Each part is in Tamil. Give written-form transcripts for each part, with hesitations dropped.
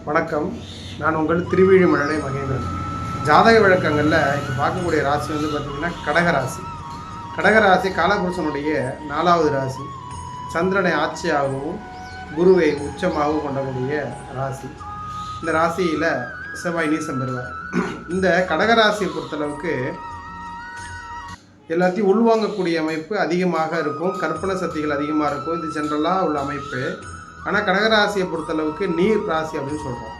வணக்கம். நான் உங்கள் திருவிழிமழலை மகேந்திரன். ஜாதக விளக்கங்களில் இப்போ பார்க்கக்கூடிய ராசி வந்து பார்த்திங்கன்னா கடகராசி. கடகராசி காலபுருஷனுடைய 4வது ராசி. சந்திரனை ஆட்சியாகவும் குருவை உச்சமாகவும் கொண்டக்கூடிய ராசி. இந்த ராசியில் செவ்வாய் நீசம் பெறுவார். இந்த கடகராசியை பொறுத்தளவுக்கு எல்லாத்தையும் உள்வாங்கக்கூடிய அமைப்பு அதிகமாக இருக்கும். கற்பனை சக்திகள் அதிகமாக இருக்கும். இது ஜென்ரலாக உள்ள அமைப்பு. ஆனால் கடகராசியை பொறுத்தளவுக்கு நீர் ராசி அப்படின்னு சொல்கிறோம்.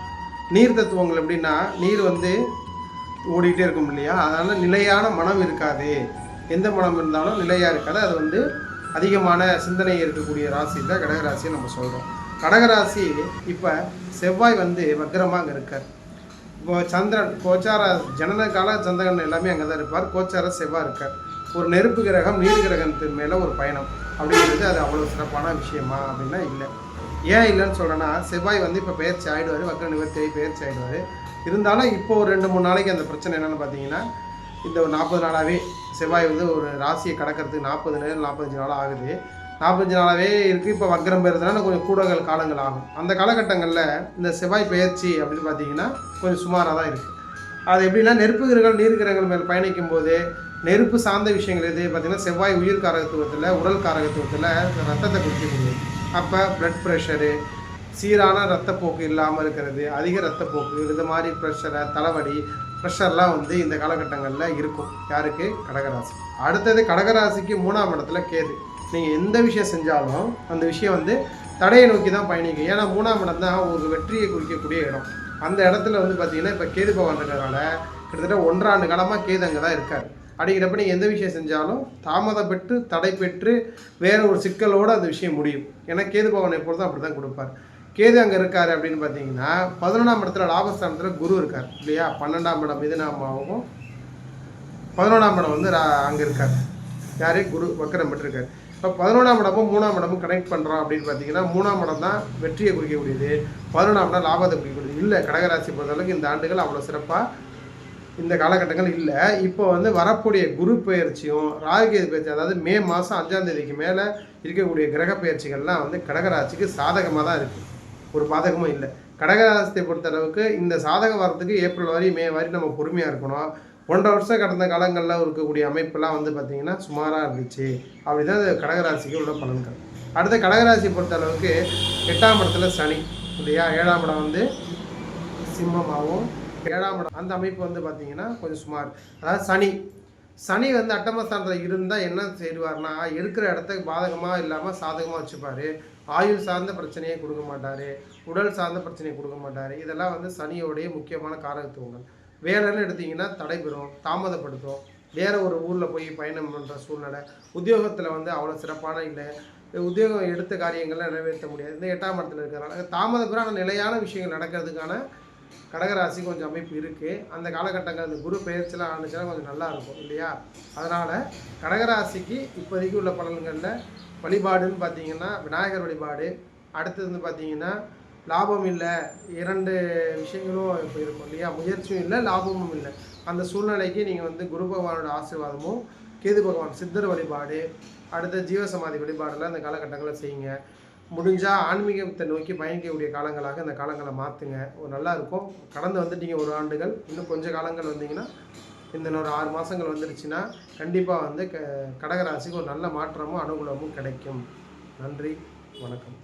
நீர் தத்துவங்கள் எப்படின்னா, நீர் வந்து ஓடிக்கிட்டே இருக்கும் இல்லையா, அதனால் நிலையான மனம் இருக்காது. எந்த மனம் இருந்தாலும் நிலையாக இருக்காது. அது வந்து அதிகமான சிந்தனை இருக்கக்கூடிய ராசி தான் கடகராசியை நம்ம சொல்கிறோம். கடகராசி இப்போ செவ்வாய் வந்து வக்ரமாக அங்கே இருக்கார். இப்போ சந்திரன் கோச்சார ஜனன கால சந்திரன் எல்லாமே அங்கே தான் இருப்பார். கோச்சார செவ்வாய் இருக்கார். ஒரு நெருப்பு கிரகம் நீர் கிரகத்தின் மேலே ஒரு பயணம் அப்படிங்கிறது அது அவ்வளோ சிறப்பான விஷயமா அப்படின்னா இல்லை. ஏன் இல்லைன்னு சொல்கிறேன்னா, செவ்வாய் வந்து இப்போ பயிற்சி ஆகிடுவார், வக்ர நிவர்த்தியை பயிற்சி ஆகிடுவார். இருந்தாலும் இப்போது ஒரு 2-3 நாளைக்கு அந்த பிரச்சனை என்னென்னு பார்த்தீங்கன்னா, இந்த ஒரு 40 நாளாகவே செவ்வாய் வந்து ஒரு ராசியை கடக்கிறதுக்கு 45 நாள் ஆகுது. 45 நாளாகவே இருக்குது. இப்போ வக்ரம் பெறுறதுனால கொஞ்சம் கூடுதல் காலங்கள் ஆகும். அந்த காலகட்டங்களில் இந்த செவ்வாய் பயிற்சி அப்படின்னு பார்த்தீங்கன்னா கொஞ்சம் சுமாராக தான் இருக்குது. அது எப்படின்னா, நெருப்பு கிரகங்கள் நீர் கிரகங்கள் மேல் பயணிக்கும் போது நெருப்பு சார்ந்த விஷயங்கள் எது பார்த்திங்கன்னா, செவ்வாய் உயிர் காரகத்துவத்தில் உடல் காரகத்துவத்தில் ரத்தத்தை குறிக்கக்கூடியது. அப்போ ப்ளட் ப்ரெஷரு, சீரான ரத்தப்போக்கு இல்லாமல் இருக்கிறது, அதிக ரத்தப்போக்கு, இது மாதிரி ப்ரெஷரை தலைவலி ப்ரெஷர்லாம் வந்து இந்த காலகட்டங்களில் இருக்கும். யாருக்கு? கடகராசி. அடுத்தது கடகராசிக்கு 3ஆம் இடத்துல கேது. நீங்கள் எந்த விஷயம் செஞ்சாலும் அந்த விஷயம் வந்து தடையை நோக்கி தான் பயணிக்கும். ஏன்னா 3ஆம் இடம் தான் ஒரு வெற்றியை குறிக்கக்கூடிய இடம். அந்த இடத்துல வந்து பார்த்திங்கன்னா இப்போ கேது பகவான் இருக்கிறதுனால கிட்டத்தட்ட 1.5 ஆண்டு காலமாக கேது அங்கே தான் இருக்கார். அப்படிங்கிறப்ப நீங்கள் எந்த விஷயம் செஞ்சாலும் தாமதப்பட்டு தடை பெற்று வேறு ஒரு சிக்கலோடு அந்த விஷயம் முடியும். ஏன்னா கேது பகவான் எப்பொழுதும் அப்படி தான் கொடுப்பார். கேது அங்கே இருக்கார் அப்படின்னு பார்த்தீங்கன்னா 11ஆம் இடத்துல லாபஸ்தானத்தில் குரு இருக்கார் இல்லையா. 12ஆம் இடம் மிதுனமாகவும் 11ஆம் இடம் வந்து அங்கே இருக்கார். யாரே குரு வக்கரம் பெற்றிருக்கார். இப்போ 11ஆம் இடமும் 3ஆம் இடமும் கனெக்ட் பண்ணுறோம் அப்படின்னு பார்த்தீங்கன்னா 3ஆம் இடம் தான் வெற்றியை குறிக்கக்கூடியது, 11ஆம் இடம் லாபத்தை குறிக்கக்கூடியது. இல்லை, கடகராசி பொறுத்தளவுக்கு இந்த ஆண்டுகள் அவ்வளோ சிறப்பாக இந்த காலகட்டங்கள் இல்லை. இப்போ வந்து வரக்கூடிய குரு பயிற்சியும் ராகுகேது பயிற்சி, அதாவது மே மாதம் 5ஆம் தேதிக்கு மேலே இருக்கக்கூடிய கிரக பயிற்சிகள்லாம் வந்து கடகராசிக்கு சாதகமாக தான் இருக்குது. ஒரு பாதகமும் இல்லை. கடகராசியை பொறுத்தளவுக்கு இந்த சாதகம் வரத்துக்கு ஏப்ரல் வரை மே வரை நம்ம பொறுமையாக இருக்கணும். 1.5 வருஷம் கடந்த காலங்களில் இருக்கக்கூடிய அமைப்பெல்லாம் வந்து பார்த்திங்கன்னா சுமாராக இருந்துச்சு. அப்படி தான் கடகராசிக்கு உள்ள பலன்கள். அடுத்த கடகராசியை பொறுத்தளவுக்கு 8ஆம் இடத்துல சனி இல்லையா. 7ஆம் இடம் வந்து சிம்மமாகவும் 7ஆம் இடம் அந்த அமைப்பு வந்து பார்த்திங்கன்னா கொஞ்சம் சுமார். அதாவது சனி வந்து அட்டமஸ்தானத்தில் இருந்தால் என்ன செய்வார்னா, இருக்கிற இடத்துக்கு பாதகமாக இல்லாமல் சாதகமாக வச்சுப்பார். ஆயுள் சார்ந்த பிரச்சனையை கொடுக்க மாட்டார், உடல் சார்ந்த பிரச்சனையை கொடுக்க மாட்டார். இதெல்லாம் வந்து சனியோடைய முக்கியமான காரகத்துவங்கள். வேலைன்னு எடுத்திங்கன்னா தடைபெறும், தாமதப்படுத்தும், வேறு ஒரு ஊரில் போய் பயணம் பண்ணுற சூழ்நிலை. உத்தியோகத்தில் வந்து அவ்வளோ சிறப்பான இல்லை, உத்தியோகம் எடுத்த காரியங்கள்லாம் நிறைவேற்ற முடியாது. இந்த 8ஆம் இடத்துல இருக்கிறனால தாமதப்பெறான நிலையான விஷயங்கள் நடக்கிறதுக்கான கடகராசி கொஞ்சம் அமைப்பு இருக்குது. அந்த காலகட்டங்கள் அந்த குரு பெயர்ச்சிலாம் ஆரம்பிச்சுன்னா கொஞ்சம் நல்லா இருக்கும் இல்லையா. அதனால் கடகராசிக்கு இப்போதைக்கு உள்ள பலன்களில் வழிபாடுன்னு பார்த்தீங்கன்னா விநாயகர் வழிபாடு. அடுத்தது வந்து பார்த்தீங்கன்னா லாபம் இல்லை, 2 விஷயங்களும் இப்போ இருக்கும் இல்லையா. முயற்சியும் இல்லை, லாபமும் இல்லை. அந்த சூழ்நிலைக்கு நீங்கள் வந்து குரு பகவானோட ஆசீர்வாதமும் கேது பகவான் சித்தர் வழிபாடு, அடுத்த ஜீவசமாதி வழிபாடெல்லாம் அந்த காலகட்டங்களில் செய்யுங்க. முடிஞ்சால் ஆன்மீகத்தை நோக்கி பயணிக்கக்கூடிய காலங்களாக இந்த காலங்களை மாற்றுங்க. ஒரு நல்லா இருக்கும். கடந்து வந்துட்டீங்க ஒரு ஆண்டுகள், இன்னும் கொஞ்சம் காலங்கள் வந்தீங்கன்னா, இந்த ஒரு 6 மாதங்கள் வந்துடுச்சுன்னா கண்டிப்பாக வந்து கடகராசிக்கு ஒரு நல்ல மாற்றமும் அனுகூலமும் கிடைக்கும். நன்றி, வணக்கம்.